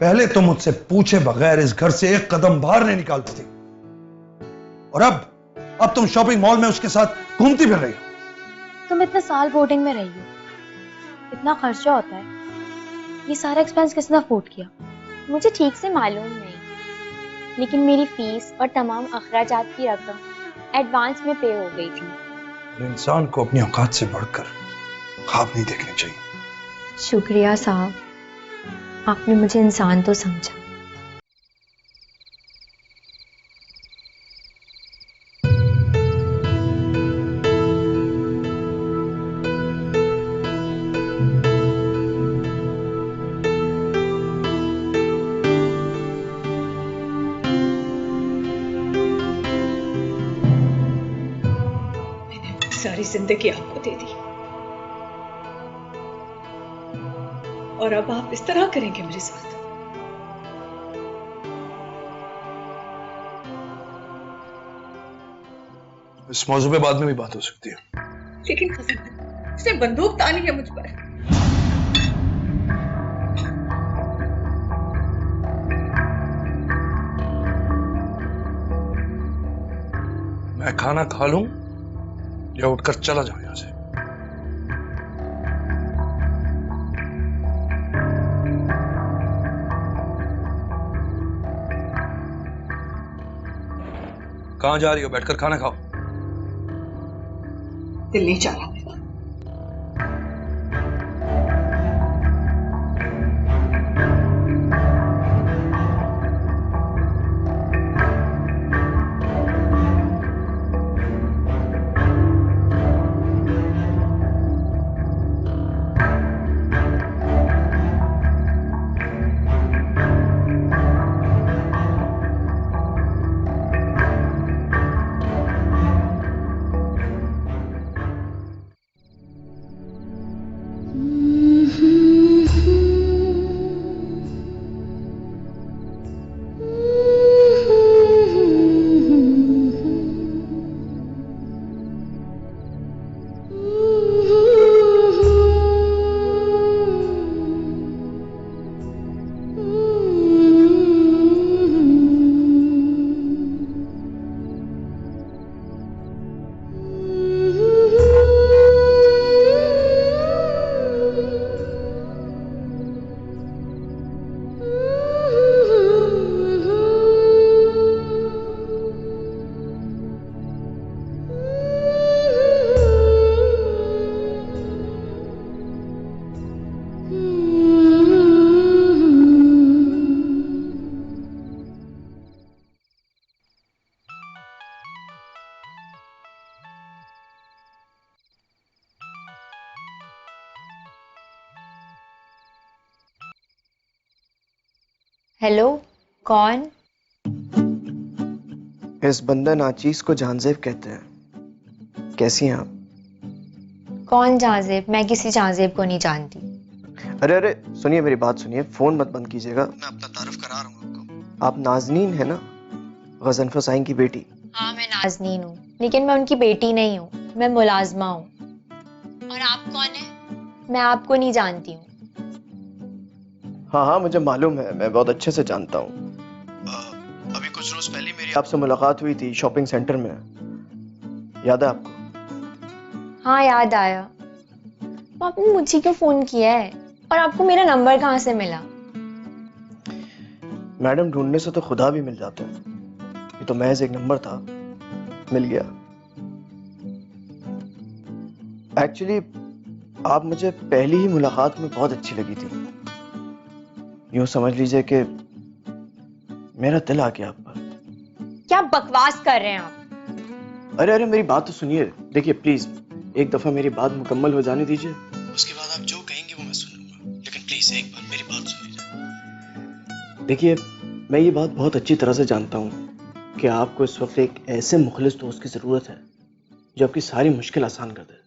पहले तो मुझसे पूछे बगैर इस घर से एक कदम बाहर नहीं निकालती थी, और अब तुम शॉपिंग मॉल में उसके साथ घूमती फिर रही हो। तुम इतने साल बोर्डिंग में रही हो, इतना खर्चा होता है, ये सारा एक्सपेंस किसने अफोर्ड किया? मुझे ठीक से मालूम नहीं, लेकिन मेरी फीस और तमाम अखराजात की रकम एडवांस में पे हो गई थी। इंसान को अपनी औकात से बढ़कर ख्वाब नहीं देखने चाहिए। शुक्रिया साहब, आपने मुझे इंसान तो समझा। सारी जिंदगी आपको दे दी और अब आप इस तरह करेंगे मेरे साथ? इस मौजू पे बाद में भी बात हो सकती है। लेकिन खजाना, उसने बंदूक तानी है मुझ पर। मैं खाना खा लूं या उठकर चला जाऊं यहां से? कहां जा रही हो? बैठकर खाना खाओ। दिल नहीं चाह रहा मेरा। हेलो, कौन? इस बंदा नाचीज को जानजेब कहते हैं। कैसी हैं आप? कौन जाजेब? मैं किसी जाजेब को नहीं जानती। अरे अरे सुनिए, मेरी बात सुनिए, फोन मत बंद कीजिएगा। मैं अपना तारुफ करा रहा हूँ आपको। आप नाजनीन है ना, गजनफर साईं की बेटी? हाँ, मैं नाजनीन हूँ, लेकिन मैं उनकी बेटी नहीं हूँ, मैं मुलाजमा हूँ। और आप कौन है? मैं आपको नहीं जानती हूँ। हाँ हाँ, मुझे मालूम है, मैं बहुत अच्छे से जानता हूँ। अभी कुछ रोज पहले मेरी आपसे मुलाकात हुई थी शॉपिंग सेंटर में, याद है आपको? हाँ, याद आया। तो आपने मुझे क्यों फोन किया है, और आपको मेरा नंबर कहाँ से मिला? मैडम, ढूंढने से तो खुदा भी मिल जाता है। ये तो महज एक नंबर था, मिल गया। एक्चुअली आप मुझे पहली ही मुलाकात में बहुत अच्छी लगी थी। यूं समझ लीजिए कि मेरा दिल आ गया आप पर। क्या बकवास कर रहे हैं आप? अरे अरे मेरी बात तो सुनिए। देखिए प्लीज, एक दफा मेरी बात मुकम्मल हो जाने दीजिए, उसके बाद आप जो कहेंगे वो मैं सुन लूंगा। लेकिन प्लीज एक बार मेरी बात सुन लीजिए। देखिए, मैं ये बात बहुत अच्छी तरह से जानता हूँ कि आपको इस वक्त एक ऐसे मुखलिस दोस्त की जरूरत है जो आपकी सारी मुश्किल आसान कर दे।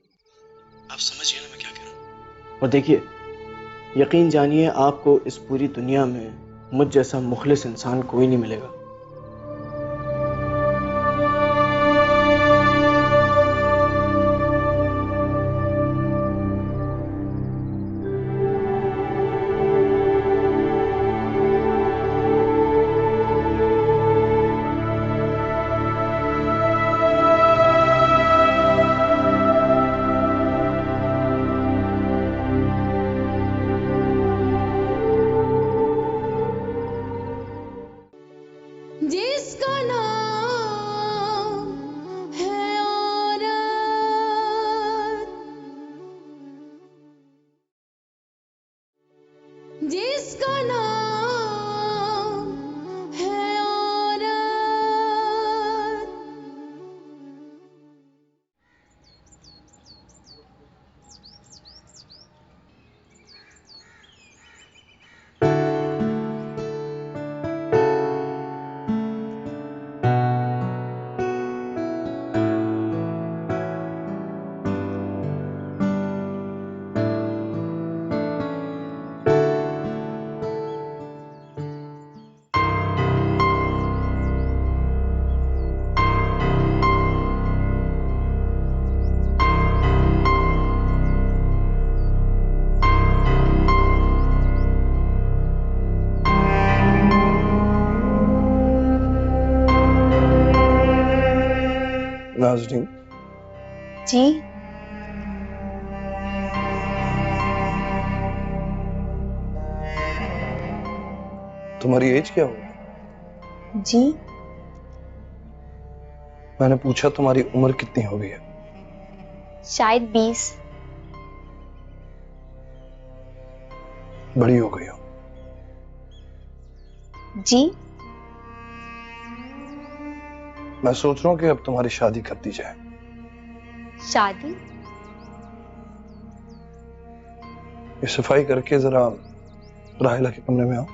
आप समझिए ना मैं क्या कह रहा हूँ। और देखिए, यकीन जानिए, आपको इस पूरी दुनिया में मुझ जैसा मुखलिस इंसान कोई नहीं मिलेगा। नाम है औरत, जिसका नाम है औरत। नाज़रीन, जी तुम्हारी एज क्या होगी? जी मैंने पूछा तुम्हारी उम्र कितनी हो गई है? शायद 20। बड़ी हो गई हो। जी मैं सोच रहा हूं कि अब तुम्हारी शादी कर दी जाए। शादी? ये सफाई करके जरा राहिला के कमरे में आओ।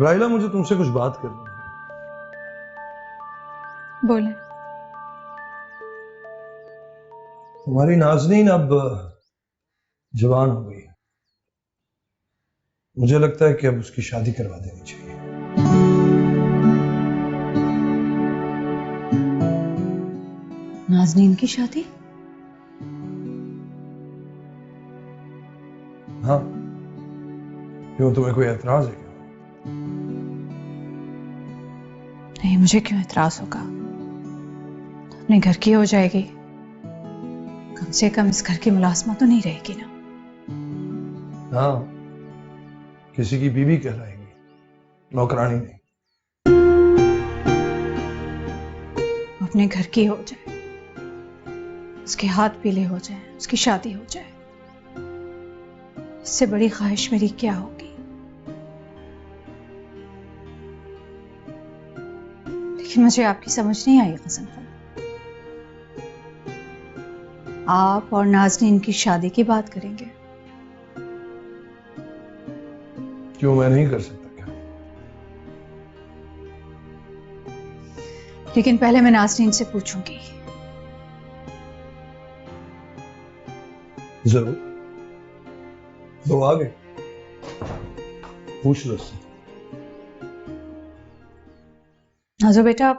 राहिला, मुझे तुमसे कुछ बात करनी है। बोले। तुम्हारी नाज़नीन अब जवान हो गई है। मुझे लगता है कि अब उसकी शादी करवा देनी चाहिए। नाज़नीन की शादी? हाँ, क्यों, तुम्हें कोई एतराज है क्या? नहीं, मुझे क्यों एतराज होगा? अपने घर की हो जाएगी, कम से कम इस घर की मुलाजमत तो नहीं रहेगी ना। हाँ, किसी की बीवी कहलाएगी, नौकरानी नहीं। अपने घर की हो जाए, उसके हाथ पीले हो जाए, उसकी शादी हो जाए, इससे बड़ी ख्वाहिश मेरी क्या होगी? लेकिन मुझे आपकी समझ नहीं आई कसम खान। आप और नाज़नीन की शादी की बात करेंगे? क्यों, मैं नहीं कर सकता क्या? लेकिन पहले मैं नाज़नीन से पूछूंगी। जरूर, वो आ गए, पूछ लो उससे। नाजो बेटा,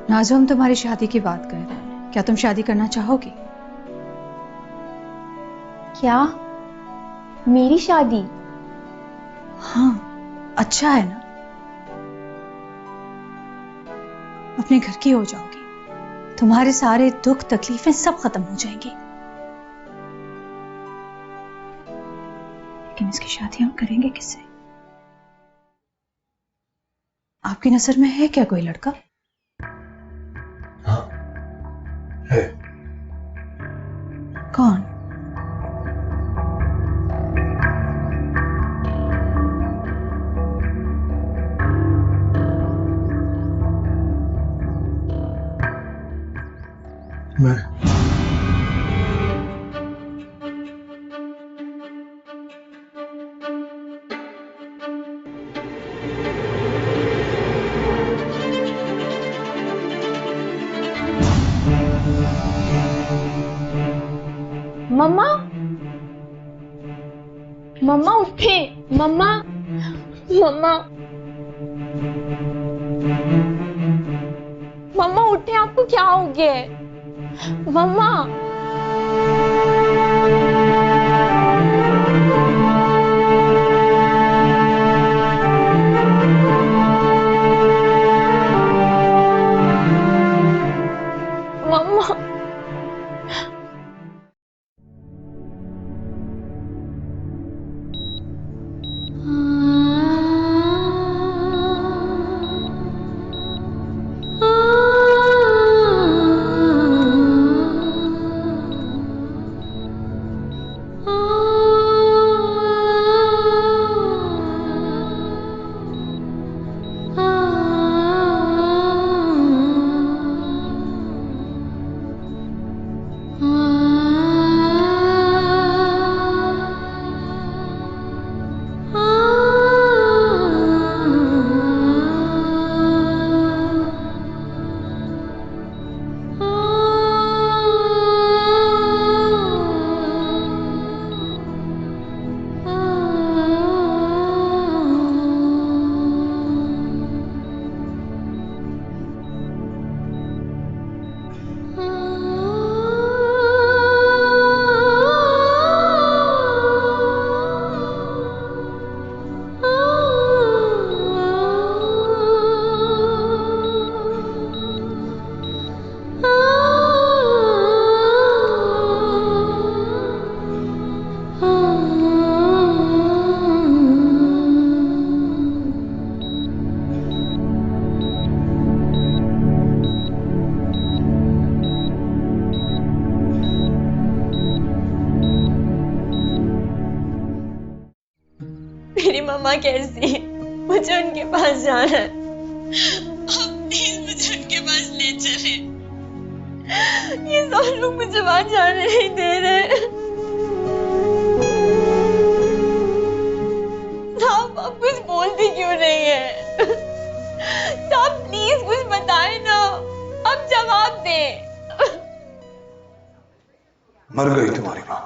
नाजो, हम तुम्हारी शादी की बात कर रहे हैं, क्या तुम शादी करना चाहोगी? क्या? मेरी शादी? हाँ, अच्छा है ना, अपने घर की हो जाओगी, तुम्हारे सारे दुख तकलीफें सब खत्म हो जाएंगी। लेकिन इसकी शादी हम करेंगे किससे? आपकी नजर में है क्या कोई लड़का? हाँ है। कौन? मैं। मम्मा, मम्मा उठे, मम्मा, मम्मा, मम्मा उठे, आपको क्या हो गया है? मम्मा, मम्मा, मेरी मम्मा कैसी है? मुझे उनके पास जाना है। आप प्लीज मुझे उनके पास ले चले। ये सब लोग मुझे वहां जाने नहीं दे रहे। आप कुछ बोलती क्यों नहीं है? आप प्लीज कुछ बताए ना। अब जवाब दे। मर गई तुम्हारी माँ।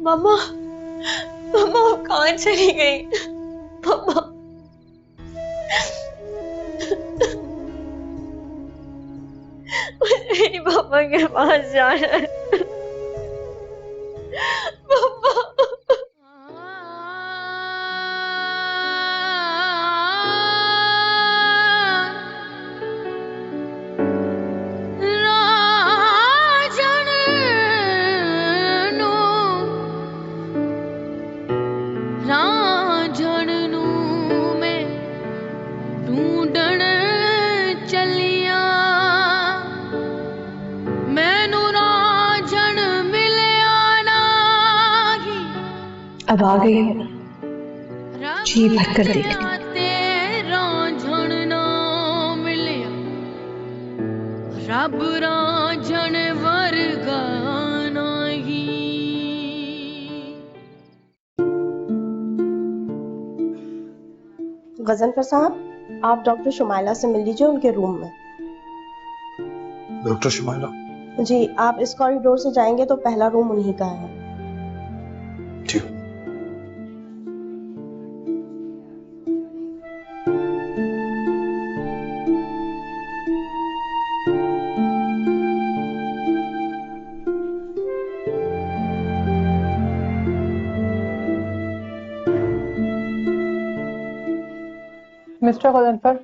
मम्मा, मम्मा अब कहाँ चली गई? मम्मा, मुझे मेरी पापा के पास जाना है। मम्मा, अब आ गई हो जी भरकर देखने। रब राजन वर्गा नहीं। गजनफर साहब, आप डॉक्टर शुमाइला से मिल लीजिए उनके रूम में। डॉक्टर शुमाइला? जी, आप इस कॉरिडोर से जाएंगे तो पहला रूम उन्हीं का है। ठीक। मिस्टर गजनफर,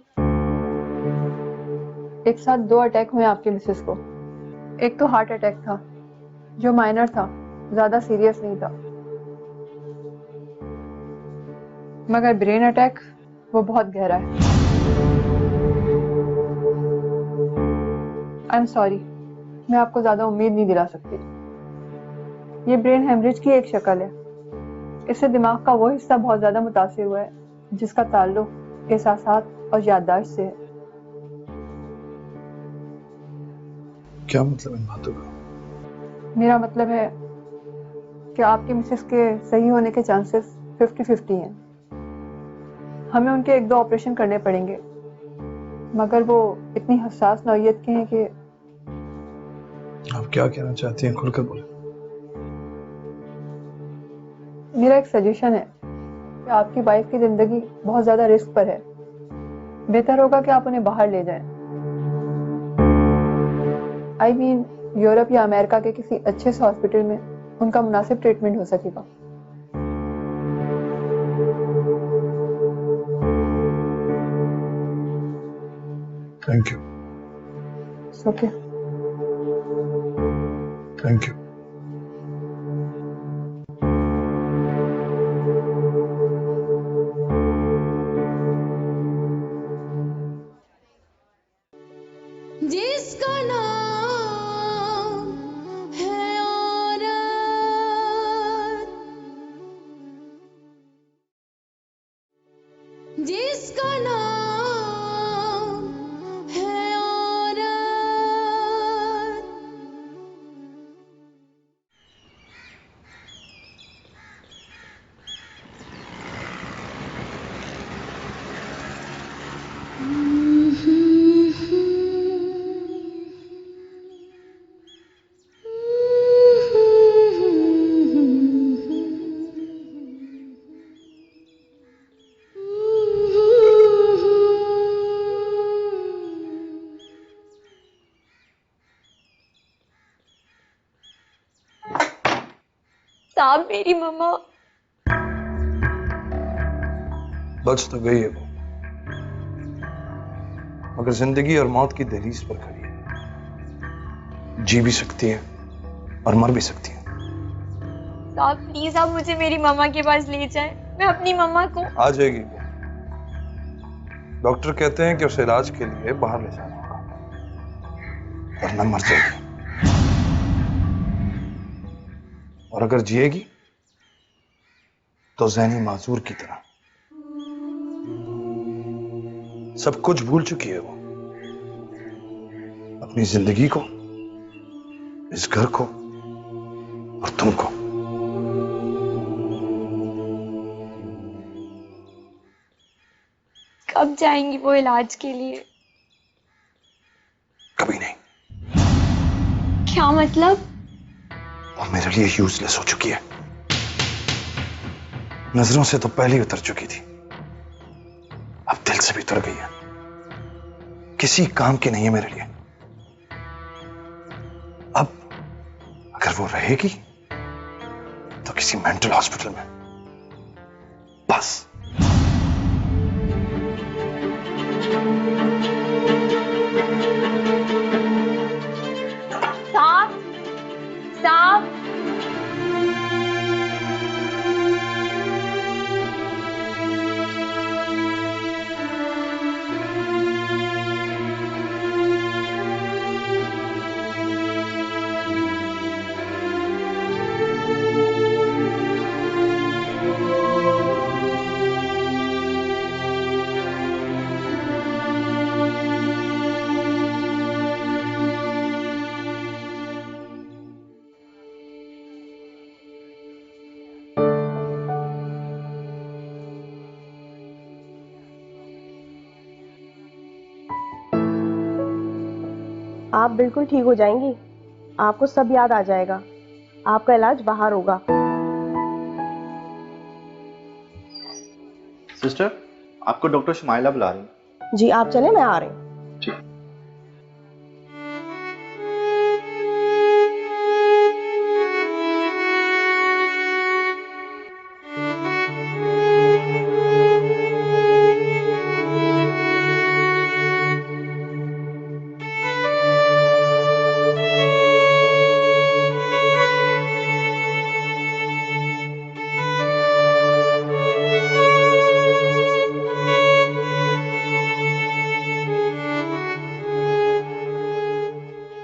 एक साथ 2 अटैक हुए आपके मिसेस को। एक तो हार्ट अटैक था जो माइनर था, ज्यादा सीरियस नहीं था, मगर ब्रेन अटैक वो बहुत गहरा है। आई एम सॉरी, मैं आपको ज्यादा उम्मीद नहीं दिला सकती। ये ब्रेन हेमरेज की एक शक्ल है। इससे दिमाग का वो हिस्सा बहुत ज्यादा मुतासिर हुआ है जिसका ताल्लुक एहसासात और याददाश्त से है। क्या मतलब इन बातों का? मेरा मतलब है कि आपकी मिसेस के सही होने के चांसेस 50-50 हैं। हमें उनके 1-2 ऑपरेशन करने पड़ेंगे, मगर वो इतनी हसास नौइयत के हैं कि आप क्या कहना चाहती हैं, खुलकर बोले। मेरा एक सजेशन है कि आपकी वाइफ की जिंदगी बहुत ज्यादा रिस्क पर है। बेहतर होगा कि आप उन्हें बाहर ले जाएं। आई मीन यूरोप या अमेरिका के किसी अच्छे से हॉस्पिटल में उनका मुनासिब ट्रीटमेंट हो सकेगा। Thank you. Okay, thank you. जिसका नाम है औरत, जिसका नाम है औरत। साहब मेरी मम्मा। बच तो गई है वो, मगर जिंदगी और मौत की दहलीज पर खड़ी है। जी भी सकती है और मर भी सकती है। साहब प्लीज आप मुझे मेरी मम्मा के पास ले जाएं। मैं अपनी मम्मा को। आ जाएगी वो। डॉक्टर कहते हैं कि उसे इलाज के लिए बाहर ले जाना होगा, वरना मर जाएगी। और अगर जिएगी तो ज़हनी माजूर की तरह। सब कुछ भूल चुकी है वो, अपनी जिंदगी को, इस घर को और तुमको। कब जाएंगी वो इलाज के लिए? कभी नहीं। क्या मतलब? वो मेरे लिए यूजलेस हो चुकी है। नजरों से तो पहले ही उतर चुकी थी, अब दिल से भी उतर गई है। किसी काम की नहीं है मेरे लिए। अब अगर वो रहेगी तो किसी मेंटल हॉस्पिटल में, बस। साहब साहब आप बिल्कुल ठीक हो जाएंगी। आपको सब याद आ जाएगा। आपका इलाज बाहर होगा। सिस्टर, आपको डॉक्टर शुमाइला बुला रही हैं। जी आप चले, मैं आ रही हूँ।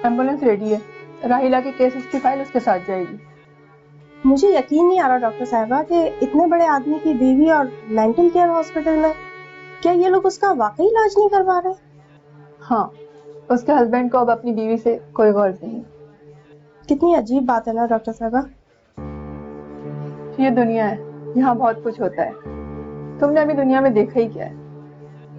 एम्बुलेंस रेडी है। राहिला की केस हिस्ट्री फाइल उसके साथ जाएगी। मुझे यकीन नहीं आ रहा डॉक्टर साहबा कि इतने बड़े आदमी की बीवी और मेंटल केयर हॉस्पिटल में, क्या ये लोग उसका वाकई इलाज नहीं करवा रहे? हाँ, उसके हस्बैंड को अब अपनी बीवी से कोई गौर नहीं। कितनी अजीब बात है ना डॉक्टर साहबा। ये दुनिया है, यहाँ बहुत कुछ होता है। तुमने अभी दुनिया में देखा ही क्या है।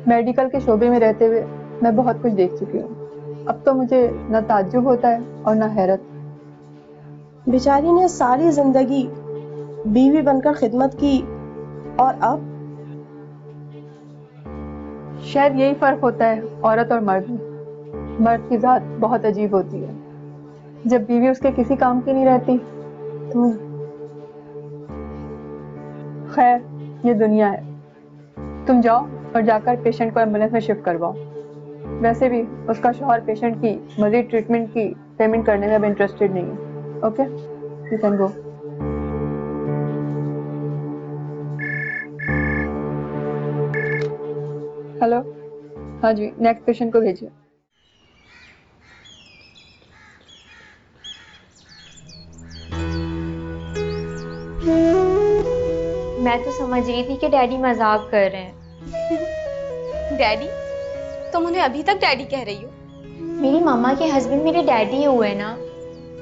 मेडिकल के शोबे में रहते हुए मैं बहुत कुछ देख चुकी हूँ। अब तो मुझे न ताज्जुब होता है और न हैरत। बेचारी ने सारी जिंदगी बीवी बनकर खिदमत की और अब शायद यही फर्क होता है औरत और मर्द में। मर्द की जात बहुत अजीब होती है। जब बीवी उसके किसी काम की नहीं रहती तो खैर, ये दुनिया है। तुम जाओ और जाकर पेशेंट को एम्बुलेंस में शिफ्ट करवाओ। वैसे भी उसका शौहर पेशेंट की मजीद ट्रीटमेंट की पेमेंट करने में अब इंटरेस्टेड नहीं है। Okay, you can go. Hello, हाँ जी, नेक्स्ट पेशेंट को भेजिए। मैं तो समझ रही थी कि डैडी मजाक कर रहे हैं। डैडी? तुम उन्हें अभी तक डैडी कह रही हो? मेरी मामा के हस्बैंड मेरे डैडी हुए ना।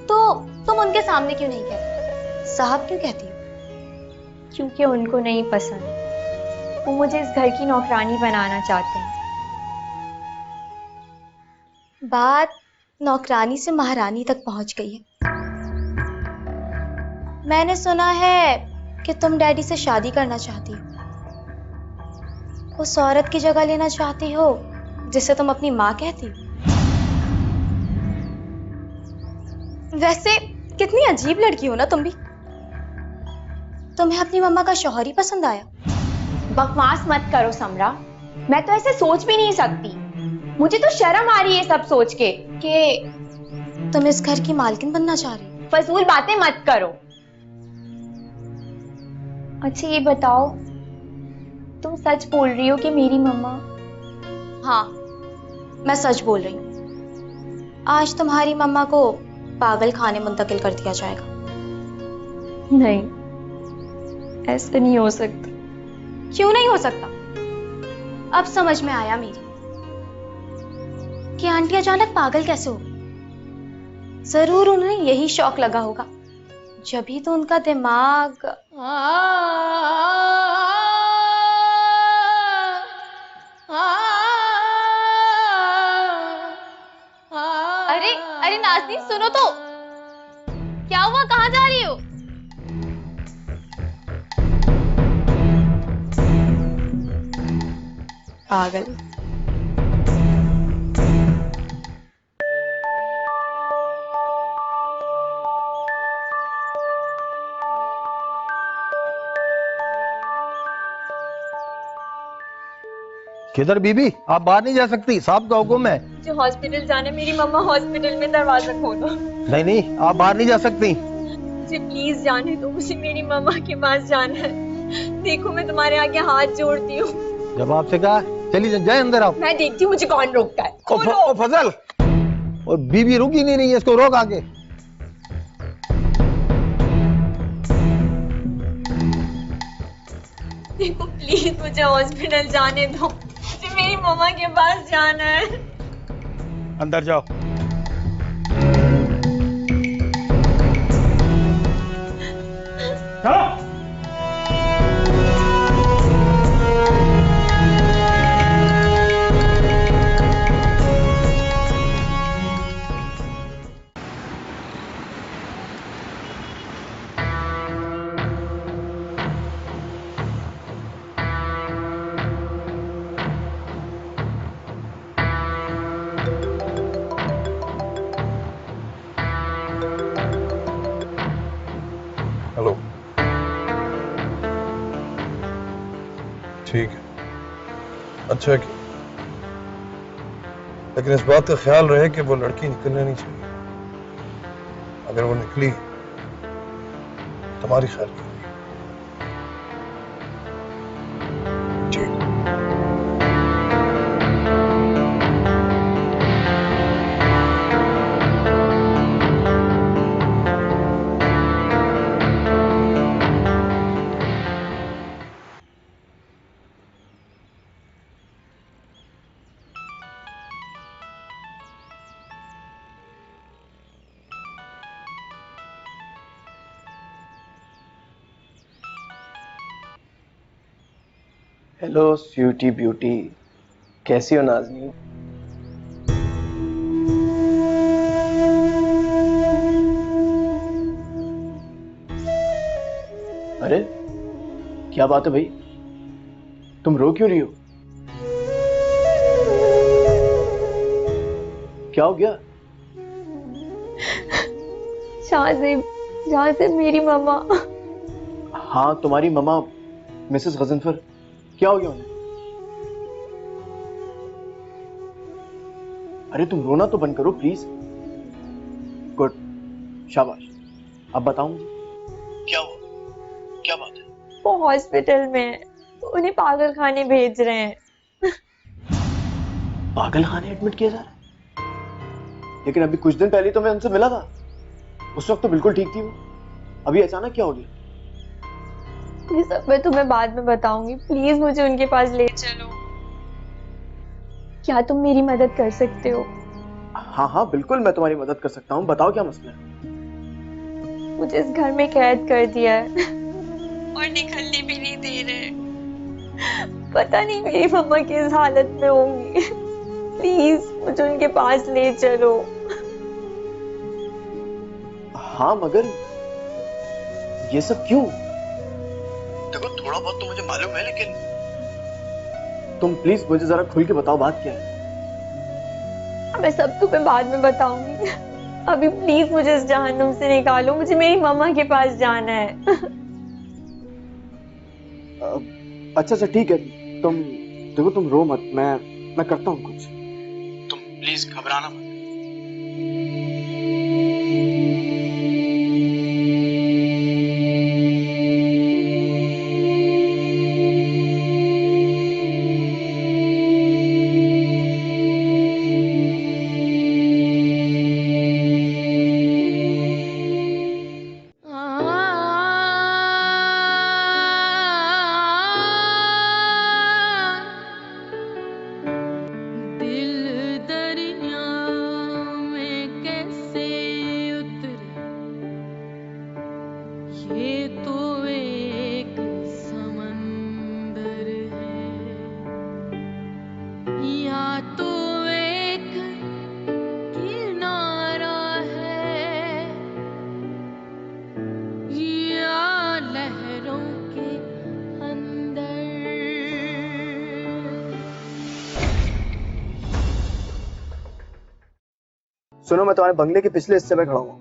तो तुम उनके सामने क्यों नहीं कहती? साहब क्यों कहती हो? क्योंकि उनको नहीं पसंद। वो मुझे इस घर की नौकरानी बनाना चाहते हैं। बात नौकरानी से महारानी तक पहुंच गई है। मैंने सुना है कि तुम डैडी से शादी करना चाहती हो। उस औरत की जगह लेना चाहती हो जिसे तुम अपनी माँ कहती हो। वैसे कितनी अजीब लड़की हो ना तुम भी। तुम्हें अपनी मम्मा का शौहर ही पसंद आया? बकवास मत करो समरा। मैं तो ऐसे सोच भी नहीं सकती। मुझे तो शर्म आ रही है सब सोच के कि तुम इस घर की मालकिन बनना चाह रही हो। फजूल बातें मत करो। अच्छा ये बताओ, तुम सच बोल रही हो कि मेरी मम्मा? हाँ, मैं सच बोल रही हूँ। आज तुम्हारी मम्मा को पागल खाने मुंतकिल कर दिया जाएगा। नहीं, ऐसा नहीं हो सकता। क्यों नहीं हो सकता? अब समझ में आया मेरी कि आंटी अचानक पागल कैसे हो। जरूर उन्हें यही शौक लगा होगा, जभी तो उनका दिमाग अरे अरे नाज़नीन सुनो तो, क्या हुआ? कहाँ जा रही हो? पागल। किधर बीबी? आप बाहर नहीं जा सकती, साहब का हुक्म है। मुझे हॉस्पिटल जाना है। मेरी मम्मा हॉस्पिटल में, दरवाजा खोलो। नहीं नहीं, आप बाहर नहीं जा सकती। मुझे प्लीज जाने दो। मुझे मेरी मम्मा के पास जाना है। देखो मैं तुम्हारे आगे हाथ जोड़ती हूँ। जब आपसे कहा चलिए जाए अंदर आप। मैं देखती हूँ मुझे कौन रोकता है। ओ फजल, और बीबी रुक ही नहीं रही है, इसको रोक आगे। देखो प्लीज मुझे हॉस्पिटल जाने दो। मुझे मेरी मम्मा के पास जाना है। अंदर जाओ। चलो। हेलो, ठीक है, अच्छा है कि, लेकिन इस बात का ख्याल रहे कि वो लड़की निकलने नहीं चाहिए। अगर वो निकली तुम्हारी ख्याल की ठीक। हेलो स्वीटी ब्यूटी, कैसी हो नाज़नीन? अरे क्या बात है भाई, तुम रो क्यों रही हो? क्या हो गया? शाहज़ेब मेरी मामा। हाँ, तुम्हारी ममा मिसेस गजनफर, क्या हो गया उन्हें? अरे तुम रोना तो बंद करो प्लीज। गुड, शाबाश। अब बताओ मुझे क्या हुआ, क्या बात है? वो हॉस्पिटल में, उन्हें पागल खाने भेज रहे हैं। पागल खाने एडमिट किया जा रहा है? लेकिन अभी कुछ दिन पहले तो मैं उनसे मिला था, उस वक्त तो बिल्कुल ठीक थी वो। अभी अचानक क्या हो गया? ये सब मैं तुम्हें बाद में बताऊंगी, प्लीज मुझे उनके पास ले चलो। क्या तुम मेरी मदद कर सकते हो? हाँ हाँ बिल्कुल, मैं तुम्हारी मदद कर सकता हूँ। बताओ क्या मसला है? मुझे इस घर में कैद कर दिया है और निकलने भी नहीं दे रहे। पता नहीं मेरी मम्मा किस हालत में होंगी। प्लीज मुझे उनके पास ले चलो। हाँ मगर ये सब क्यों? देखो थोड़ा बहुत तो मुझे मालूम है, लेकिन तुम प्लीज मुझे जरा खुल के बताओ बात क्या है। मैं सब तुम्हें बाद में बताऊंगी, अभी प्लीज मुझे इस जहन्नुम से निकालो। मुझे मेरी मम्मा के पास जाना है। अच्छा अच्छा ठीक है, तुम देखो तुम रो मत, मैं करता हूँ कुछ। तुम प्लीज घबराना मत। सुनो, मैं तुम्हारे बंगले के पिछले हिस्से में खड़ा हूँ,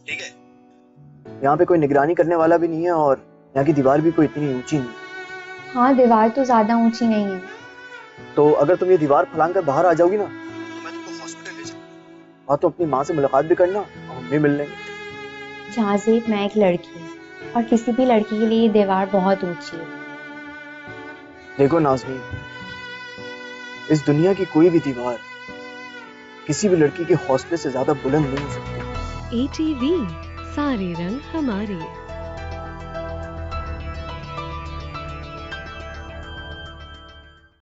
ठीक है? यहाँ पे कोई निगरानी करने वाला भी नहीं है और यहाँ की दीवार भी कोई इतनी ऊंची नहीं है। हाँ, दीवार तो ज्यादा ऊंची नहीं है। तो अगर तुम ये दीवार फलांग कर बाहर आ जाओगी ना, तो मैं तुमको हॉस्पिटल ले जाऊंगा। हाँ, तो अपनी माँ से मुलाकात भी करना और हम भी मिल लेंगे। शाहज़ेब, मैं एक लड़की हूँ और किसी भी लड़की के लिए ये दीवार बहुत ऊंची है। देखो नाज़नीन, इस दुनिया की कोई भी दीवार किसी भी लड़की के हौसले से ज्यादा बुलंद नहीं हो सकती। ATV, सारे रंग हमारे।